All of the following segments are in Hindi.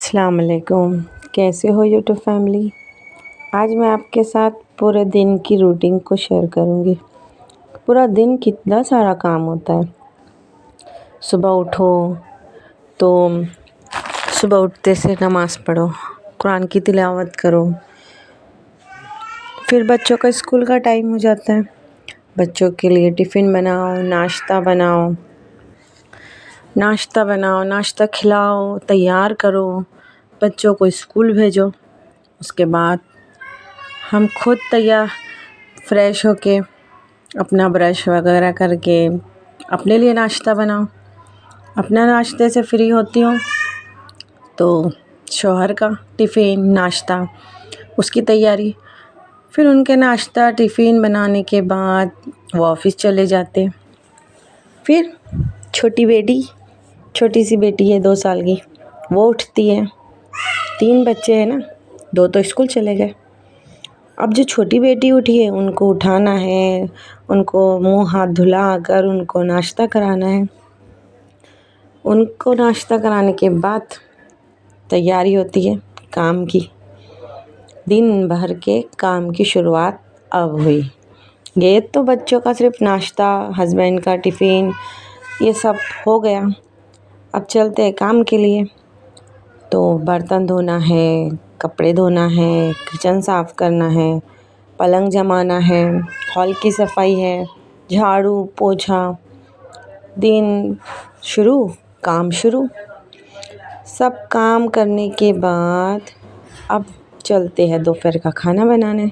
अस्सलाम वालेकुम। कैसे हो यूट्यूब फैमिली। आज मैं आपके साथ पूरे दिन की रूटीन को शेयर करूँगी। पूरा दिन कितना सारा काम होता है। सुबह उठो तो सुबह उठते से नमाज़ पढ़ो, कुरान की तिलावत करो। फिर बच्चों का स्कूल का टाइम हो जाता है। बच्चों के लिए टिफ़िन बनाओ, नाश्ता खिलाओ, तैयार करो, बच्चों को स्कूल भेजो। उसके बाद हम खुद तैयार फ्रेश होके अपना ब्रश वगैरह करके अपने लिए नाश्ता बनाओ। अपना नाश्ते से फ्री होती हूँ तो शौहर का टिफ़िन नाश्ता उसकी तैयारी। फिर उनके नाश्ता टिफ़िन बनाने के बाद वो ऑफ़िस चले जाते। फिर छोटी सी बेटी है 2 साल की, वो उठती है। 3 बच्चे हैं ना, 2 तो स्कूल चले गए। अब जो छोटी बेटी उठी है उनको उठाना है, उनको मुंह हाथ धुलाकर उनको नाश्ता कराना है। उनको नाश्ता कराने के बाद तैयारी होती है काम की। दिन भर के काम की शुरुआत अब हुई। ये तो बच्चों का सिर्फ नाश्ता, हस्बैंड का टिफ़िन ये सब हो गया। अब चलते हैं काम के लिए। तो बर्तन धोना है, कपड़े धोना है, किचन साफ़ करना है, पलंग जमाना है, हॉल की सफाई है, झाड़ू पोछा। दिन शुरू, काम शुरू। सब काम करने के बाद अब चलते हैं दोपहर का खाना बनाने।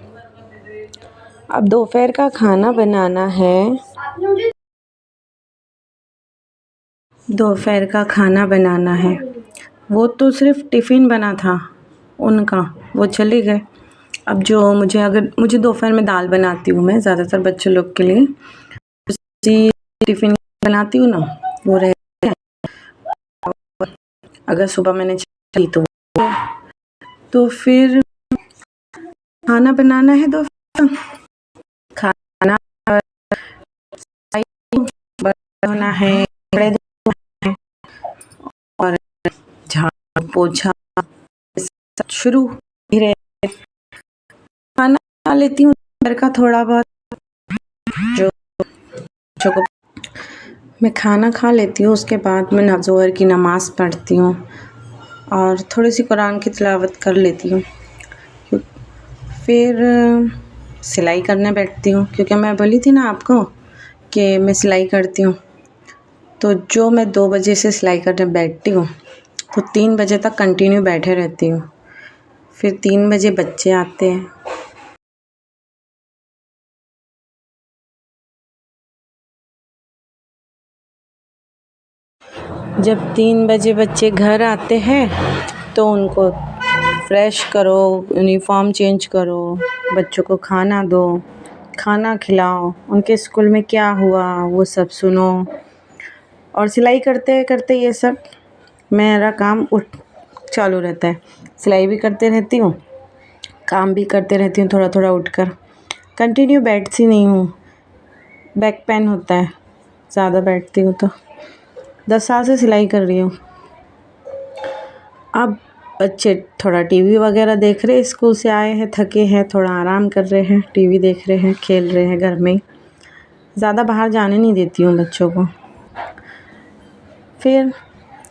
अब दोपहर का खाना बनाना है। दोपहर का खाना बनाना है। वो तो सिर्फ टिफ़िन बना था उनका, वो चले गए। अब जो मुझे दोपहर में दाल बनाती हूँ मैं ज़्यादातर बच्चे लोग के लिए। उसी टिफ़िन बनाती हूँ ना, वो रह अगर सुबह मैंने ली तो फिर खाना बनाना है। दोपहर खाना बनाना है, कपड़े धोना है और झाड़ू पोछा सब शुरू। धीरे खाना खा लेती हूँ घर का थोड़ा बहुत जो बच्चों को मैं खाना खा लेती हूँ। उसके बाद मैं ज़ोहर की नमाज़ पढ़ती हूँ और थोड़ी सी कुरान की तिलावत कर लेती हूँ। फिर सिलाई करने बैठती हूँ, क्योंकि मैं बोली थी ना आपको कि मैं सिलाई करती हूँ। तो जो मैं 2 बजे से सिलाई करने बैठती हूँ तो 3 बजे तक कंटिन्यू बैठे रहती हूँ। फिर 3 बजे बच्चे आते हैं। जब 3 बजे बच्चे घर आते हैं तो उनको फ्रेश करो, यूनिफॉर्म चेंज करो, बच्चों को खाना दो, खाना खिलाओ, उनके स्कूल में क्या हुआ वो सब सुनो। और सिलाई करते करते ये सब मेरा काम चालू रहता है। सिलाई भी करते रहती हूँ, काम भी करते रहती हूँ, थोड़ा थोड़ा उठकर। कंटिन्यू बैठती नहीं हूँ, बैक पेन होता है ज़्यादा बैठती हूँ तो। 10 साल से सिलाई कर रही हूँ। अब बच्चे थोड़ा टीवी वगैरह देख रहे हैं, स्कूल से आए हैं, थके हैं, थोड़ा आराम कर रहे हैं, टीवी देख रहे हैं, खेल रहे हैं घर में। ज़्यादा बाहर जाने नहीं देती हूँ बच्चों को। फिर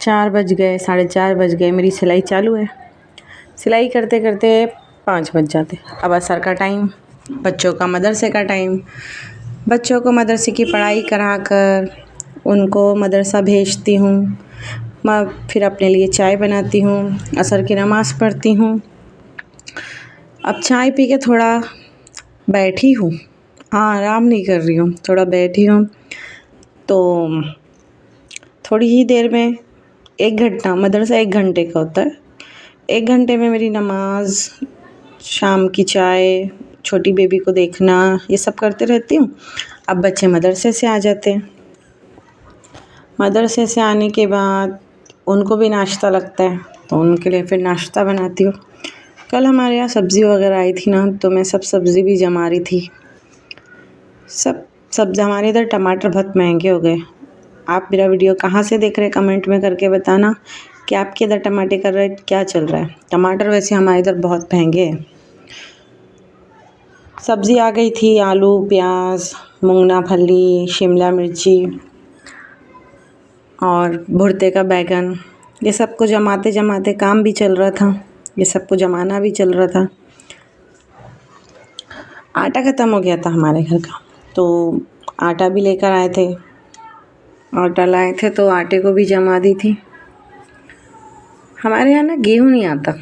4 बज गए, 4:30 बज गए, मेरी सिलाई चालू है। सिलाई करते करते 5 बज जाते। अब असर का टाइम, बच्चों का मदरसे का टाइम। बच्चों को मदरसे की पढ़ाई कराकर उनको मदरसा भेजती हूँ। मैं फिर अपने लिए चाय बनाती हूँ, असर की नमाज़ पढ़ती हूँ। अब चाय पी के थोड़ा बैठी हूँ, आराम नहीं कर रही हूँ, थोड़ा बैठी हूँ। तो थोड़ी ही देर में 1 घंटा, मदरसा 1 घंटे का होता है। 1 घंटे में मेरी नमाज़, शाम की चाय, छोटी बेबी को देखना, ये सब करते रहती हूँ। अब बच्चे मदरसे से आ जाते हैं। मदरसे से आने के बाद उनको भी नाश्ता लगता है तो उनके लिए फिर नाश्ता बनाती हूँ। कल हमारे यहाँ सब्ज़ी वगैरह आई थी ना, तो मैं सब सब्ज़ी भी जमा रही थी। सब हमारे इधर टमाटर बहुत महंगे हो गए। आप मेरा वीडियो कहाँ से देख रहे हैं कमेंट में करके बताना। कि आपके इधर टमाटे का रेट क्या चल रहा है। टमाटर वैसे हमारे इधर बहुत महंगे हैं। सब्ज़ी आ गई थी, आलू, प्याज, मूंगना फली, शिमला मिर्ची और भुर्ते का बैगन। ये सब को जमाते जमाते काम भी चल रहा था, ये सब को जमाना भी चल रहा था। आटा ख़त्म हो गया था हमारे घर का, तो आटा भी लेकर आए थे। आटा लाए थे तो आटे को भी जमा दी थी। हमारे यहाँ ना गेहूँ नहीं आता,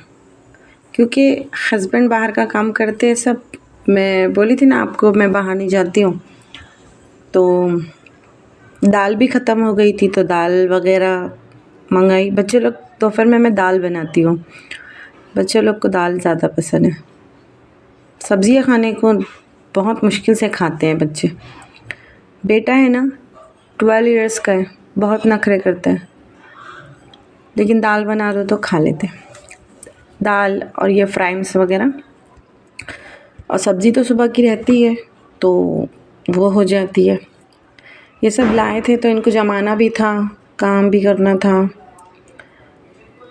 क्योंकि हस्बैंड बाहर का काम करते हैं सब। मैं बोली थी ना आपको, मैं बाहर नहीं जाती हूँ। तो दाल भी ख़त्म हो गई थी, तो दाल वगैरह मंगाई। बच्चे लोग दोपहर में मैं दाल बनाती हूँ, बच्चे लोग को दाल ज़्यादा पसंद है। सब्ज़ियाँ खाने को बहुत मुश्किल से खाते हैं बच्चे। बेटा है ना 12 इयर्स का है, बहुत नखरे करता है, लेकिन दाल बना दो तो खा लेते हैं। दाल और ये फ्राइम्स वगैरह, और सब्ज़ी तो सुबह की रहती है तो वो हो जाती है। ये सब लाए थे तो इनको जमाना भी था, काम भी करना था।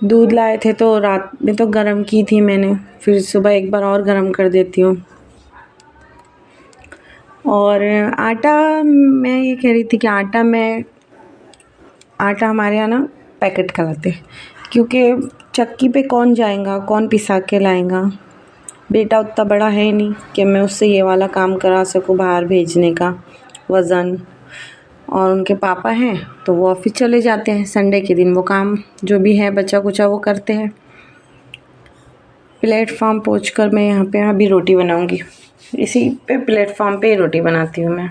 दूध लाए थे तो रात में तो गरम की थी मैंने, फिर सुबह एक बार और गरम कर देती हूँ। और आटा, मैं ये कह रही थी कि आटा हमारे यहाँ ना पैकेट का लाते हैं, क्योंकि चक्की पे कौन जाएगा, कौन पिसा के लाएगा। बेटा उतना बड़ा है नहीं कि मैं उससे ये वाला काम करा सकूँ, बाहर भेजने का वज़न। और उनके पापा हैं तो वो ऑफिस चले जाते हैं, संडे के दिन वो काम जो भी है बचा कुचा वो करते हैं। प्लेटफॉर्म पोंछ कर मैं यहाँ पे अभी रोटी बनाऊँगी। इसी पे प्लेटफॉर्म पे ही रोटी बनाती हूँ मैं।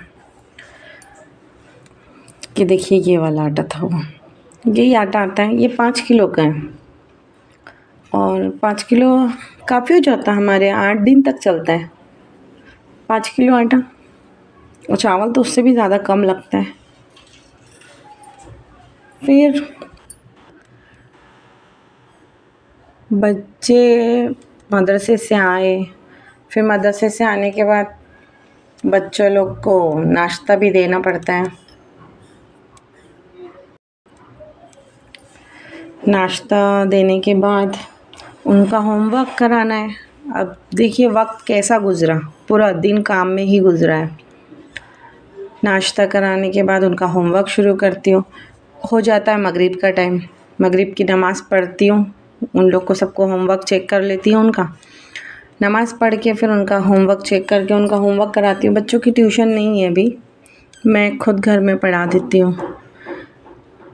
कि देखिए ये वाला आटा था, वो यही आटा आता है। ये 5 किलो का है, और 5 किलो काफ़ी हो जाता है हमारे, 8 दिन तक चलता है 5 किलो आटा। और चावल तो उससे भी ज़्यादा कम लगता है। फिर बच्चे मदरसे से आए, फिर मदरसे से आने के बाद बच्चों लोग को नाश्ता भी देना पड़ता है। नाश्ता देने के बाद उनका होमवर्क कराना है। अब देखिए वक्त कैसा गुज़रा, पूरा दिन काम में ही गुज़रा है। नाश्ता कराने के बाद उनका होमवर्क शुरू करती हूँ। हो जाता है मगरिब का टाइम, मगरिब की नमाज़ पढ़ती हूँ, उन लोग को सबको होमवर्क चेक कर लेती हूँ उनका। नमाज़ पढ़ के फिर उनका होमवर्क चेक करके उनका होमवर्क कराती हूँ। बच्चों की ट्यूशन नहीं है अभी, मैं खुद घर में पढ़ा देती हूँ।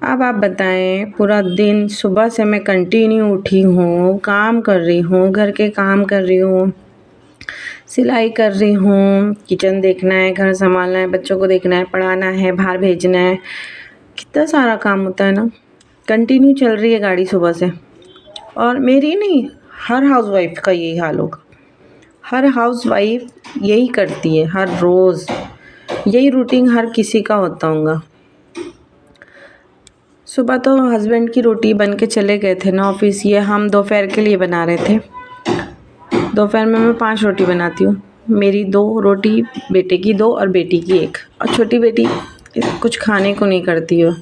अब आप बताएं, पूरा दिन सुबह से मैं कंटिन्यू उठी हूँ, काम कर रही हूँ, घर के काम कर रही हूँ, सिलाई कर रही हूँ, किचन देखना है, घर संभालना है, बच्चों को देखना है, पढ़ाना है, बाहर भेजना है। कितना सारा काम होता है ना, कंटिन्यू चल रही है गाड़ी सुबह से। और मेरी नहीं, हर हाउसवाइफ का यही हाल होगा। हर हाउसवाइफ यही करती है, हर रोज़ यही रूटीन हर किसी का होता होगा। सुबह तो हस्बैंड की रोटी बन के चले गए थे ना ऑफिस, ये हम दोपहर के लिए बना रहे थे। दोपहर में मैं 5 रोटी बनाती हूँ, मेरी 2 रोटी, बेटे की 2 और बेटी की 1। और छोटी बेटी कुछ खाने को नहीं करती है,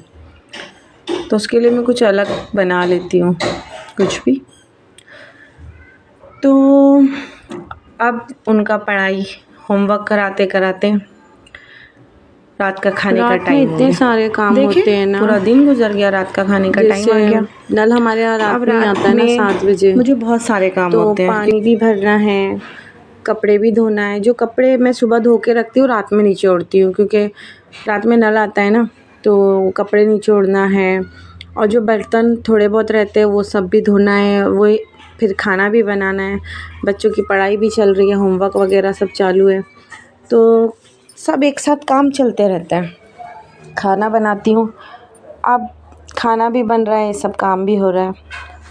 तो उसके लिए मैं कुछ अलग बना लेती हूँ, कुछ भी। तो अब उनका पढ़ाई होमवर्क कराते कराते रात का खाने का टाइम, इतने सारे काम होते हैं ना, पूरा दिन गुजर गया, रात का खाने का टाइम आ गया। नल हमारे यहाँ रात में आता है ना 7 बजे, मुझे बहुत सारे काम होते हैं। पानी भी भरना है, कपड़े भी धोना है। जो कपड़े मैं सुबह धो के रखती हूँ रात में नीचे ओढ़ती हूँ, क्योंकि रात में नल आता है ना, तो कपड़े नीचे ओढ़ना है। और जो बर्तन थोड़े बहुत रहते हैं वो सब भी धोना है, वो फिर खाना भी बनाना है। बच्चों की पढ़ाई भी चल रही है, होमवर्क वगैरह सब चालू है, तो सब एक साथ काम चलते रहता है। खाना बनाती हूँ, अब खाना भी बन रहा है, सब काम भी हो रहा है।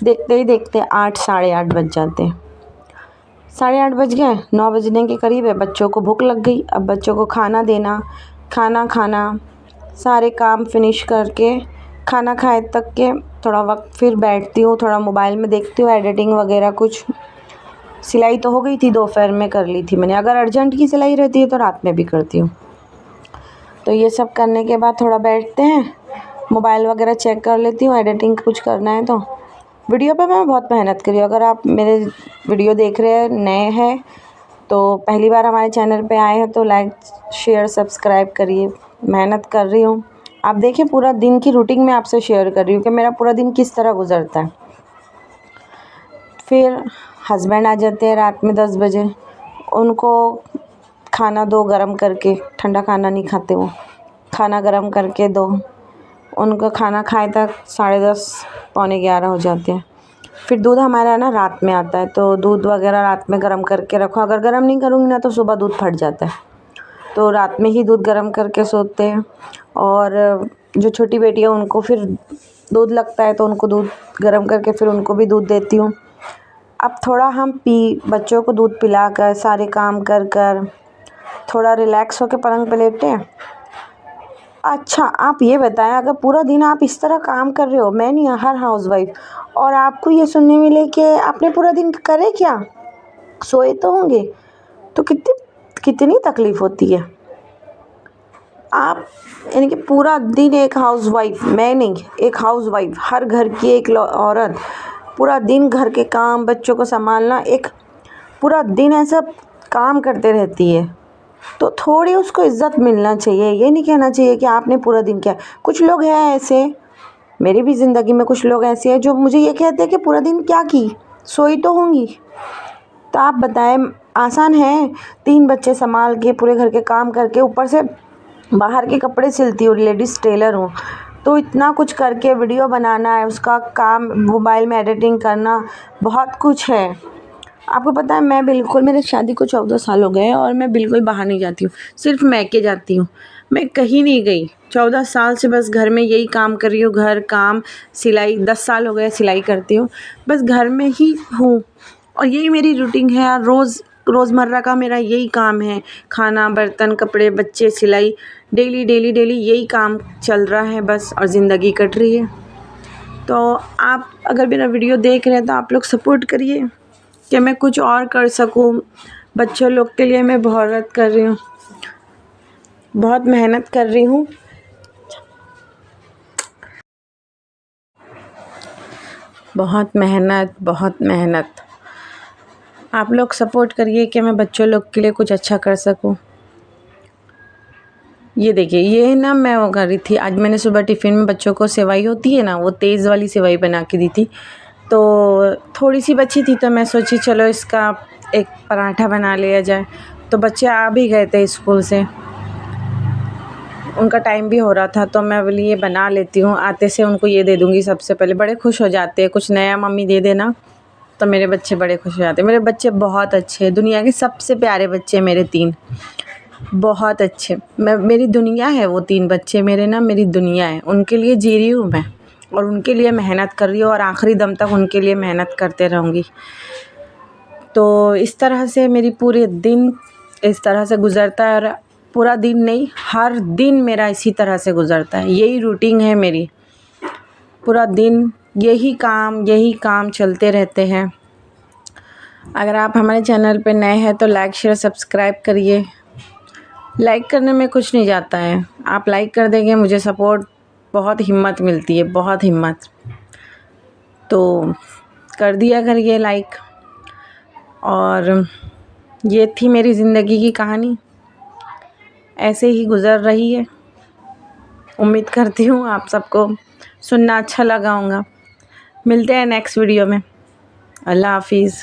देखते ही देखते 8 साढ़े 8 बज जाते हैं। 8:30 बज गए, 9 बजने के करीब है, बच्चों को भूख लग गई। अब बच्चों को खाना देना, खाना खाना, सारे काम फिनिश करके खाना खाए तक के थोड़ा वक्त फिर बैठती हूँ, थोड़ा मोबाइल में देखती हूँ, एडिटिंग वगैरह कुछ। सिलाई तो हो गई थी, दोपहर में कर ली थी मैंने। अगर अर्जेंट की सिलाई रहती है तो रात में भी करती हूँ। तो ये सब करने के बाद थोड़ा बैठते हैं, मोबाइल वगैरह चेक कर लेती हूँ, एडिटिंग कुछ करना है तो। वीडियो पे मैं बहुत मेहनत करी हूँ। अगर आप मेरे वीडियो देख रहे हैं, नए हैं, तो पहली बार हमारे चैनल पे आए हैं तो लाइक शेयर सब्सक्राइब करिए। मेहनत कर रही हूँ, आप देखिए पूरा दिन की रूटीन मैं आपसे शेयर कर रही हूँ कि मेरा पूरा दिन किस तरह गुजरता है। फिर हस्बैंड आ जाते हैं रात में 10 बजे, उनको खाना दो गरम करके, ठंडा खाना नहीं खाते वो, खाना गरम करके दो। उनका खाना खाए तक 10:30 पौने 11 हो जाते हैं। फिर दूध हमारा ना रात में आता है, तो दूध वगैरह रात में गरम करके रखो। अगर गरम नहीं करूँगी ना तो सुबह दूध फट जाता है, तो रात में ही दूध गरम करके सोते हैं। और जो छोटी बेटी है उनको फिर दूध लगता है, तो उनको दूध गरम करके फिर उनको भी दूध देती हूँ। अब थोड़ा हम बच्चों को दूध पिलाकर सारे काम कर कर थोड़ा रिलैक्स होकर पलंग पे लेटे हैं। अच्छा आप ये बताएं, अगर पूरा दिन आप इस तरह काम कर रहे हो, मैं नहीं हर हाउसवाइफ, और आपको ये सुनने मिले कि आपने पूरा दिन करे क्या, सोए तो होंगे, तो कितनी तकलीफ़ होती है। आप यानी कि पूरा दिन एक हाउसवाइफ, मैं नहीं, एक हाउसवाइफ, हर घर की एक औरत पूरा दिन घर के काम, बच्चों को संभालना, एक पूरा दिन ऐसा काम करते रहती है, तो थोड़ी उसको इज़्ज़त मिलना चाहिए। ये नहीं कहना चाहिए कि आपने पूरा दिन किया। कुछ लोग हैं ऐसे, मेरी भी ज़िंदगी में कुछ लोग ऐसे हैं जो मुझे ये कहते हैं कि पूरा दिन क्या की, सोई तो होंगी। तो आप बताएं, आसान है 3 बच्चे संभाल के पूरे घर के काम करके, ऊपर से बाहर के कपड़े सिलती हूँ, लेडीज़ टेलर हूँ, तो इतना कुछ करके वीडियो बनाना है, उसका काम मोबाइल में एडिटिंग करना, बहुत कुछ है। आपको पता है मैं बिल्कुल, मेरे शादी को 14 साल हो गए और मैं बिल्कुल बाहर नहीं जाती हूँ, सिर्फ मैके जाती हूँ। मैं कहीं नहीं गई 14 साल से, बस घर में यही काम कर रही हूँ, घर काम, सिलाई, 10 साल हो गए सिलाई करती हूँ, बस घर में ही हूँ और यही मेरी रूटीन है यार। रोज़मर्रा का मेरा यही काम है, खाना, बर्तन, कपड़े, बच्चे, सिलाई, डेली डेली डेली यही काम चल रहा है बस, और ज़िंदगी कट रही है। तो आप अगर मेरा वीडियो देख रहे हैं तो आप लोग सपोर्ट करिए कि मैं कुछ और कर सकूं। बच्चों लोग के लिए मैं बहुत कर रही हूँ, बहुत मेहनत कर रही हूँ। बहुत मेहनत। आप लोग सपोर्ट करिए कि मैं बच्चों लोग के लिए कुछ अच्छा कर सकूं। ये देखिए, ये ना मैं वो कर रही थी, आज मैंने सुबह टिफ़िन में बच्चों को सेवई होती है ना, वो तेज़ वाली सेवई बना के दी थी, तो थोड़ी सी बची थी, तो मैं सोची चलो इसका एक पराठा बना लिया जाए। तो बच्चे आ भी गए थे स्कूल से, उनका टाइम भी हो रहा था, तो मैं बोली ये बना लेती हूँ, आते से उनको ये दे दूँगी सबसे पहले। बड़े खुश हो जाते हैं, कुछ नया मम्मी दे देना, तो मेरे बच्चे बड़े खुश हो जाते हैं। मेरे बच्चे बहुत अच्छे हैं, दुनिया के सबसे प्यारे बच्चे मेरे 3, बहुत अच्छे। मेरी दुनिया है वो 3 बच्चे मेरे ना, मेरी दुनिया है, उनके लिए जी रही हूँ मैं, और उनके लिए मेहनत कर रही हूँ, और आखिरी दम तक उनके लिए मेहनत करते रहूँगी। तो इस तरह से मेरी पूरे दिन इस तरह से गुज़रता है, और पूरा दिन नहीं, हर दिन मेरा इसी तरह से गुज़रता है, यही रूटीन है मेरी। पूरा दिन यही काम चलते रहते हैं। अगर आप हमारे चैनल पे नए हैं तो लाइक शेयर सब्सक्राइब करिए। लाइक करने में कुछ नहीं जाता है, आप लाइक कर देंगे, मुझे सपोर्ट, बहुत हिम्मत मिलती है, बहुत हिम्मत। तो कर दिया करिए लाइक। और ये थी मेरी ज़िंदगी की कहानी, ऐसे ही गुज़र रही है। उम्मीद करती हूँ आप सबको सुनना अच्छा लगा होगा। मिलते हैं नेक्स्ट वीडियो में। अल्लाह हाफिज़।